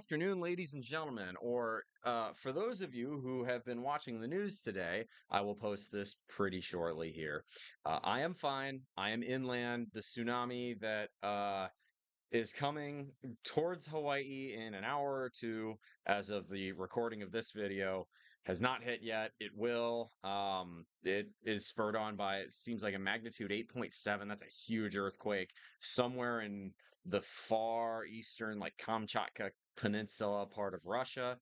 afternoon, ladies and gentlemen, or for those of you who have been watching the news today, I will post this pretty shortly here. I am fine. I am inland. The tsunami that is coming towards Hawaii in an hour or two, as of the recording of this video, has not hit yet. It will. It is spurred on by, it seems like a magnitude 8.7. That's a huge earthquake somewhere in the far eastern, like Kamchatka Peninsula part of Russia.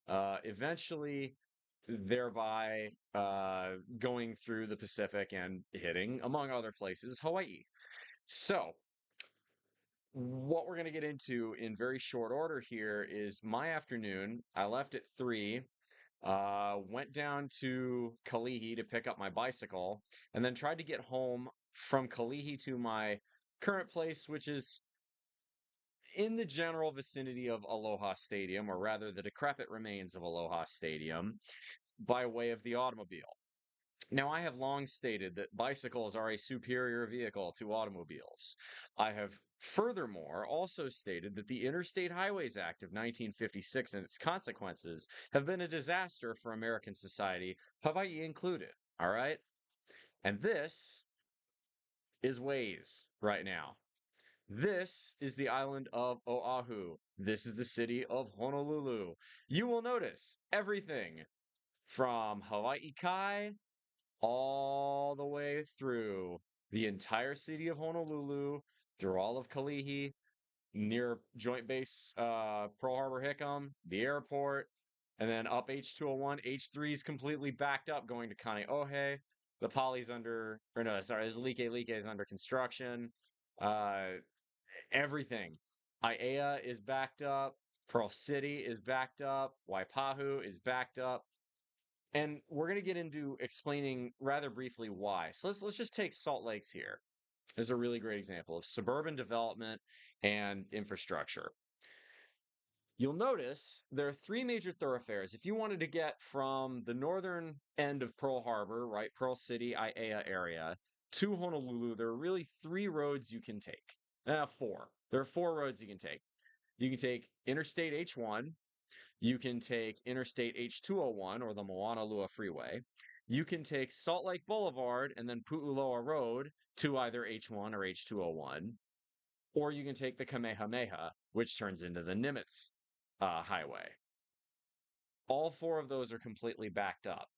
Eventually, thereby going through the Pacific and hitting, among other places, Hawaii. So, what we're going to get into in very short order here is my afternoon. I left at 3, went down to Kalihi to pick up my bicycle, and then tried to get home from Kalihi to my current place, which is in the general vicinity of Aloha Stadium, or rather the decrepit remains of Aloha Stadium, by way of the automobile. Now, I have long stated that bicycles are a superior vehicle to automobiles. I have furthermore also stated that the Interstate Highways Act of 1956 and its consequences have been a disaster for American society, Hawaii included. All right? And this is Waze right now. This is the island of Oahu. This is the city of Honolulu. You will notice everything from Hawaii Kai all the way through the entire city of Honolulu, through all of Kalihi, near Joint Base Pearl Harbor Hickam, the airport, and then up H201. H3 is completely backed up going to Kaneohe. The Poly's under, or no, sorry, this Like is under construction. Uh, Everything. Aiea is backed up. Pearl City is backed up. Waipahu is backed up. And we're going to get into explaining rather briefly why. So let's just take Salt Lakes here as a really great example of suburban development and infrastructure. You'll notice there are 3 major thoroughfares. If you wanted to get from the northern end of Pearl Harbor, right, Pearl City, Aiea area, to Honolulu, there are really 3 roads you can take. 4. There are 4 roads you can take. You can take Interstate H1, you can take Interstate H201 or the Moanalua Freeway. You can take Salt Lake Boulevard and then Pu'uloa Road to either H1 or H201. Or you can take the Kamehameha, which turns into the Nimitz Highway. All 4 of those are completely backed up.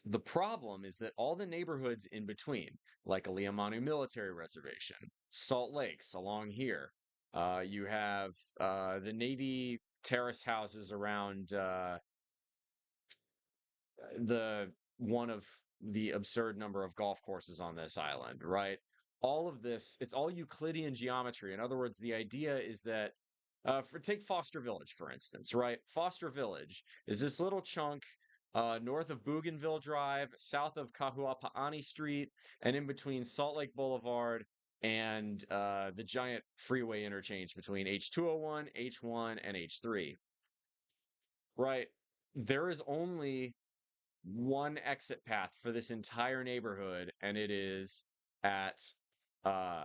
The problem is that all the neighborhoods in between, like Aliamanu Military Reservation, Salt Lakes along here, you have the Navy terrace houses around the one of the absurd number of golf courses on this island, right? All of this, it's all Euclidean geometry. In other words, the idea is that, take Foster Village, for instance, right? Foster Village is this little chunk north of Bougainville Drive, south of Kahuapa'ani Street, and in between Salt Lake Boulevard and the giant freeway interchange between H201, H1, and H3. Right? There is only one exit path for this entire neighborhood, and it is at uh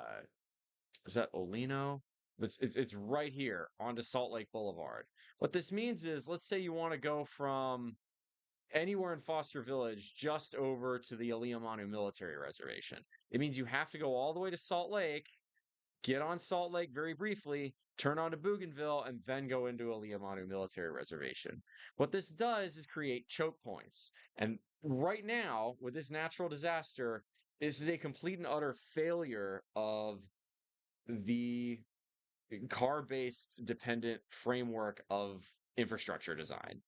is that Olino? It's right here onto Salt Lake Boulevard. What this means is, let's say you want to go from anywhere in Foster Village just over to the Aliamanu Military Reservation. It means you have to go all the way to Salt Lake, get on Salt Lake very briefly, turn onto Bougainville, and then go into Aliamanu Military Reservation. What this does is create choke points. And right now, with this natural disaster, this is a complete and utter failure of the car-based dependent framework of infrastructure design.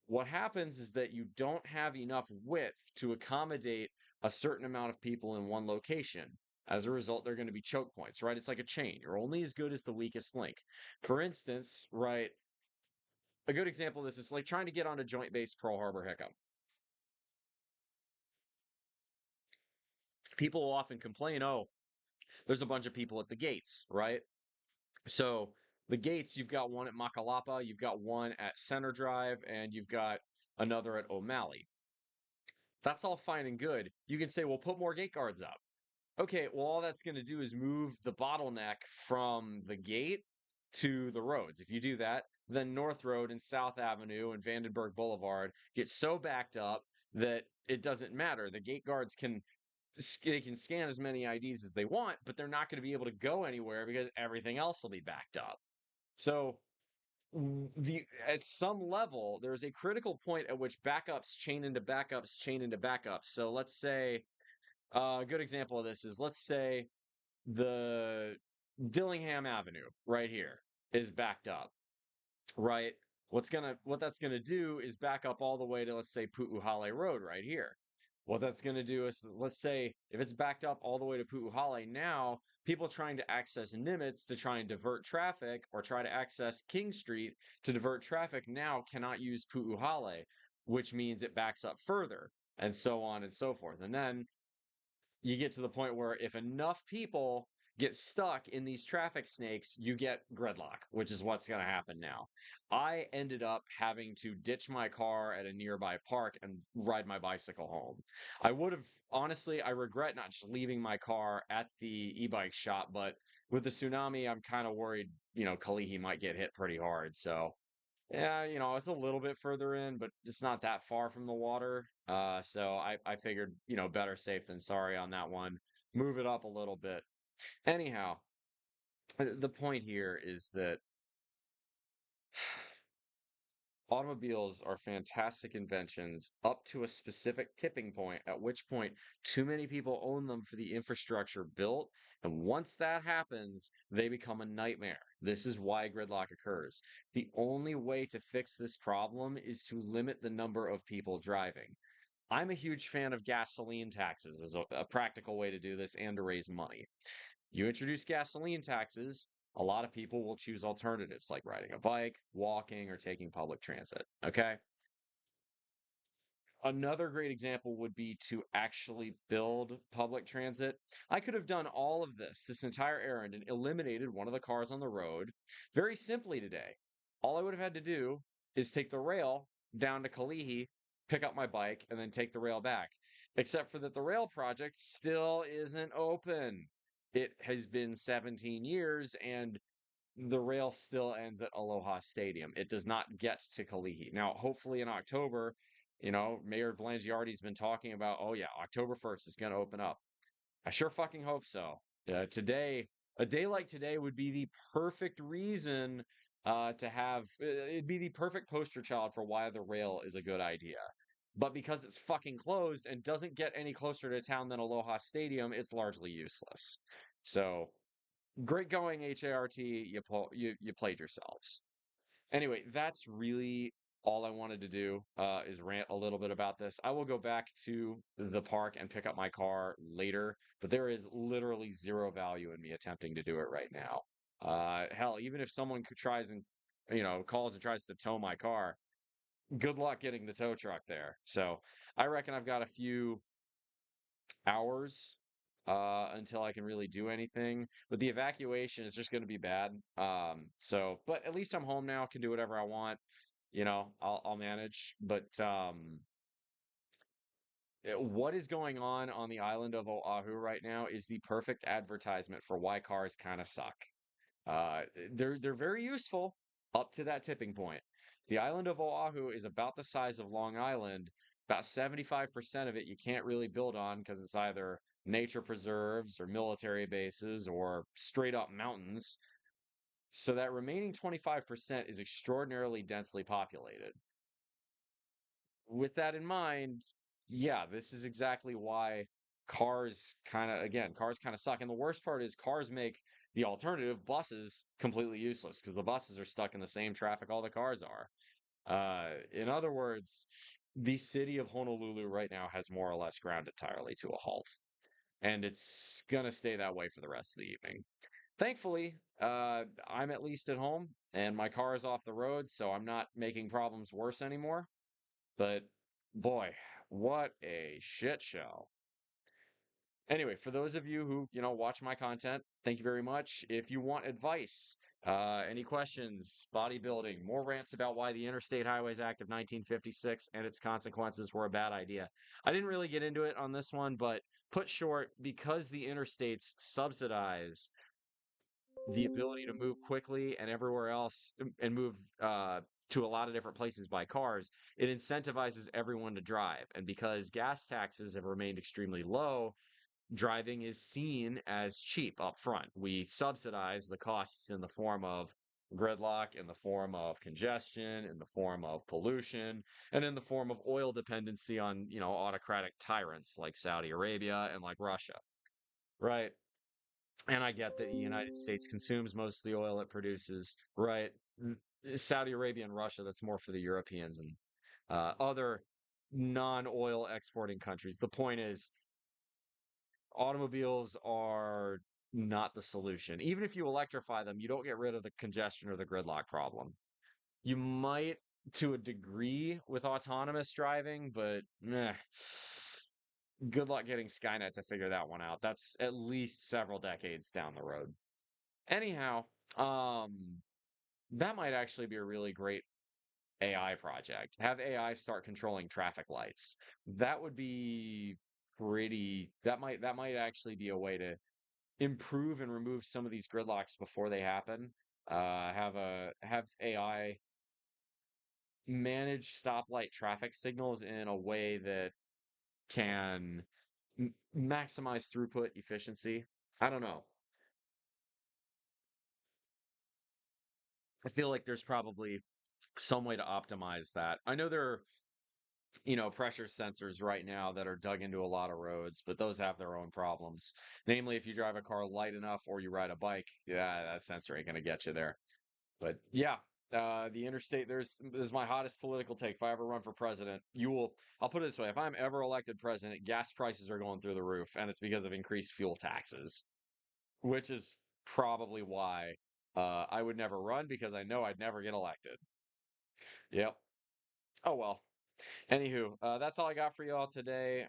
What happens is that you don't have enough width to accommodate a certain amount of people in one location. As a result, they're going to be choke points, right? It's like a chain. You're only as good as the weakest link. For instance, right, a good example of this is like trying to get onto Joint Base Pearl Harbor Hickam. People will often complain, oh, there's a bunch of people at the gates, right? So the gates, you've got one at Makalapa, you've got one at Center Drive, and you've got another at O'Malley. That's all fine and good. You can say, well, put more gate guards up. Okay, well, all that's going to do is move the bottleneck from the gate to the roads. If you do that, then North Road and South Avenue and Vandenberg Boulevard get so backed up that it doesn't matter. The gate guards they can scan as many IDs as they want, but they're not going to be able to go anywhere because everything else will be backed up. So the at some level, there's a critical point at which backups chain into backups chain into backups. So let's say a good example of this is, let's say the Dillingham Avenue right here is backed up, right? What that's gonna do is back up all the way to, let's say, Pu'uhale Road right here. What that's gonna do is, let's say if it's backed up all the way to Pu'uhale, now people trying to access Nimitz to try and divert traffic, or try to access King Street to divert traffic, now cannot use Pu'uhale, which means it backs up further, and so on and so forth. And then you get to the point where if enough people get stuck in these traffic snakes, you get gridlock, which is what's going to happen now. I ended up having to ditch my car at a nearby park and ride my bicycle home. I would have, honestly, I regret not just leaving my car at the e-bike shop, but with the tsunami, I'm kind of worried, Kalihi might get hit pretty hard. So yeah, it's a little bit further in, but it's not that far from the water. So I figured, better safe than sorry on that one. Move it up a little bit. Anyhow, the point here is that automobiles are fantastic inventions up to a specific tipping point, at which point too many people own them for the infrastructure built. And once that happens, they become a nightmare. This is why gridlock occurs. The only way to fix this problem is to limit the number of people driving. I'm a huge fan of gasoline taxes as a practical way to do this and to raise money. You introduce gasoline taxes, a lot of people will choose alternatives like riding a bike, walking, or taking public transit. Okay. Another great example would be to actually build public transit. I could have done all of this entire errand, and eliminated one of the cars on the road very simply today. All I would have had to do is take the rail down to Kalihi, pick up my bike, and then take the rail back. Except for that the rail project still isn't open. It has been 17 years, and the rail still ends at Aloha Stadium. It does not get to Kalihi. Now, hopefully in October, Mayor Blangiardi's been talking about, oh yeah, October 1st is going to open up. I sure fucking hope so. A day like today would be the perfect reason it'd be the perfect poster child for why the rail is a good idea. But because it's fucking closed and doesn't get any closer to town than Aloha Stadium, it's largely useless. So, great going, HART. You played yourselves. Anyway, that's really all I wanted to do, is rant a little bit about this. I will go back to the park and pick up my car later, but there is literally zero value in me attempting to do it right now. Hell, even if someone tries and calls and tries to tow my car, good luck getting the tow truck there. So I reckon I've got a few hours until I can really do anything. But the evacuation is just going to be bad. But at least I'm home now, can do whatever I want. I'll manage. But what is going on the island of Oahu right now is the perfect advertisement for why cars kind of suck. Uh, they're very useful up to that tipping point. The island of Oahu is about the size of Long Island. About 75% of it you can't really build on because it's either nature preserves or military bases or straight up mountains. So that remaining 25% is extraordinarily densely populated. With that in mind, yeah, this is exactly why cars kind of suck. And the worst part is cars make the alternative, buses, completely useless because the buses are stuck in the same traffic all the cars are. In other words, the city of Honolulu right now has more or less ground entirely to a halt, and it's gonna stay that way for the rest of the evening. Thankfully, I'm at least at home and my car is off the road, so I'm not making problems worse anymore. But boy, what a shit show. Anyway, for those of you who, watch my content, thank you very much. If you want advice, any questions, bodybuilding, more rants about why the Interstate Highways Act of 1956 and its consequences were a bad idea. I didn't really get into it on this one, but put short, because the interstates subsidize the ability to move quickly and everywhere else and move to a lot of different places by cars, it incentivizes everyone to drive. And because gas taxes have remained extremely low, driving is seen as cheap up front. We subsidize the costs in the form of gridlock, in the form of congestion, in the form of pollution, and in the form of oil dependency on, autocratic tyrants like Saudi Arabia and like Russia, right? And I get that the United States consumes most of the oil it produces, right? Saudi Arabia and Russia, that's more for the Europeans and other non-oil exporting countries. The point is, automobiles are not the solution. Even if you electrify them, you don't get rid of the congestion or the gridlock problem. You might to a degree with autonomous driving, but meh, good luck getting Skynet to figure that one out. That's at least several decades down the road. Anyhow, um, that might actually be a really great AI project. Have AI start controlling traffic lights. That would be that might actually be a way to improve and remove some of these gridlocks before they happen. Have AI manage stoplight traffic signals in a way that can maximize throughput efficiency. I don't know. I feel like there's probably some way to optimize that. I know there are, pressure sensors right now that are dug into a lot of roads, but those have their own problems. Namely, if you drive a car light enough or you ride a bike, yeah, that sensor ain't gonna get you there. But yeah, the interstate, this is my hottest political take. If I ever run for president, I'll put it this way: if I'm ever elected president, gas prices are going through the roof, and it's because of increased fuel taxes, which is probably why I would never run because I know I'd never get elected. Yep. Oh well. Anywho, that's all I got for y'all today.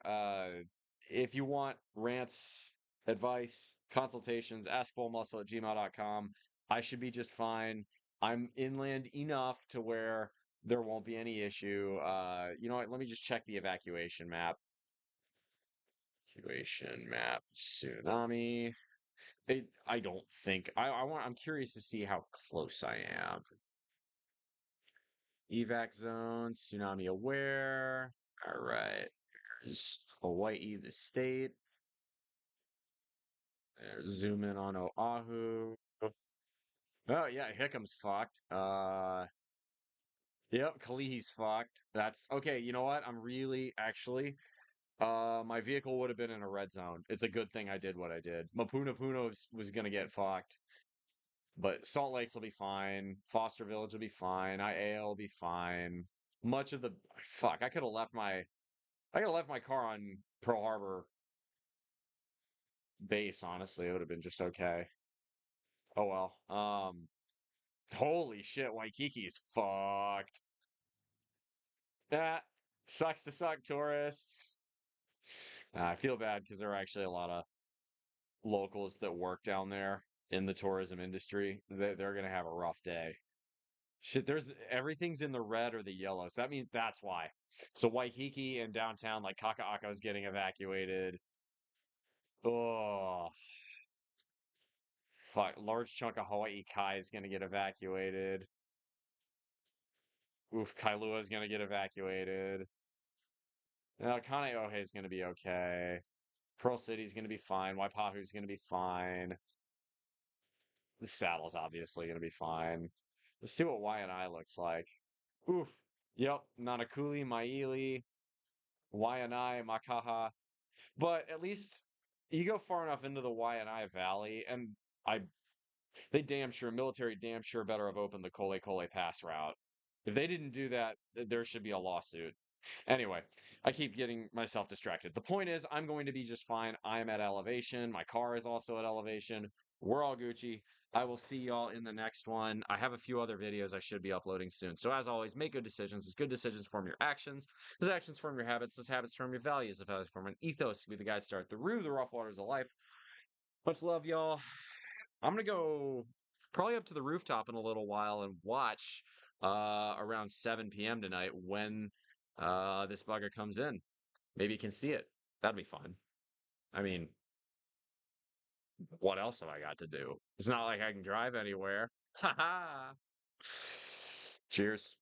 If you want rants, advice, consultations, askfullmuscle at gmail.com. I should be just fine. I'm inland enough to where there won't be any issue. You know what? Let me just check the evacuation map. Evacuation map, tsunami. I don't think I'm curious to see how close I am. Evac zone, tsunami aware. All right. There's Hawaii, the state. There's zoom in on Oahu. Oh yeah, Hickham's fucked. Yep, Kalihi's fucked. That's okay. You know what? I'm really actually. My vehicle would have been in a red zone. It's a good thing I did what I did. Mapuna Puna was gonna get fucked, but Salt Lakes will be fine. Foster Village will be fine. IA will be fine. Much of the fuck, I could have left my car on Pearl Harbor base. Honestly, it would have been just okay. Oh well. Holy shit, Waikiki's fucked. That sucks to suck, tourists. I feel bad because there are actually a lot of locals that work down there in the tourism industry. They're gonna have a rough day. Shit, there's everything's in the red or the yellow, so that means that's why. So Waikiki and downtown, like Kaka'ako, is getting evacuated. Oh, fuck! Large chunk of Hawaii Kai is gonna get evacuated. Oof, Kailua is gonna get evacuated. Now Kaneohe is gonna be okay. Pearl City's gonna be fine. Waipahu's gonna be fine. The Saddle's obviously gonna be fine. Let's see what Waianae looks like. Oof. Yep. Nanakuli, Maili, Waianae, Makaha. But at least you go far enough into the Waianae Valley, and I they damn sure, military damn sure better have opened the Kole Kole Pass route. If they didn't do that, there should be a lawsuit. Anyway, I keep getting myself distracted. The point is, I'm going to be just fine. I am at elevation. My car is also at elevation. We're all Gucci. I will see y'all in the next one. I have a few other videos I should be uploading soon. So as always, make good decisions. As good decisions form your actions. As actions form your habits. As habits form your values. As values form an ethos to be the guide to start through the rough waters of life. Much love, y'all. I'm gonna go probably up to the rooftop in a little while and watch around 7 p.m. tonight when this bugger comes in. Maybe you can see it. That'd be fun. I mean, what else have I got to do? It's not like I can drive anywhere. Ha ha. Cheers.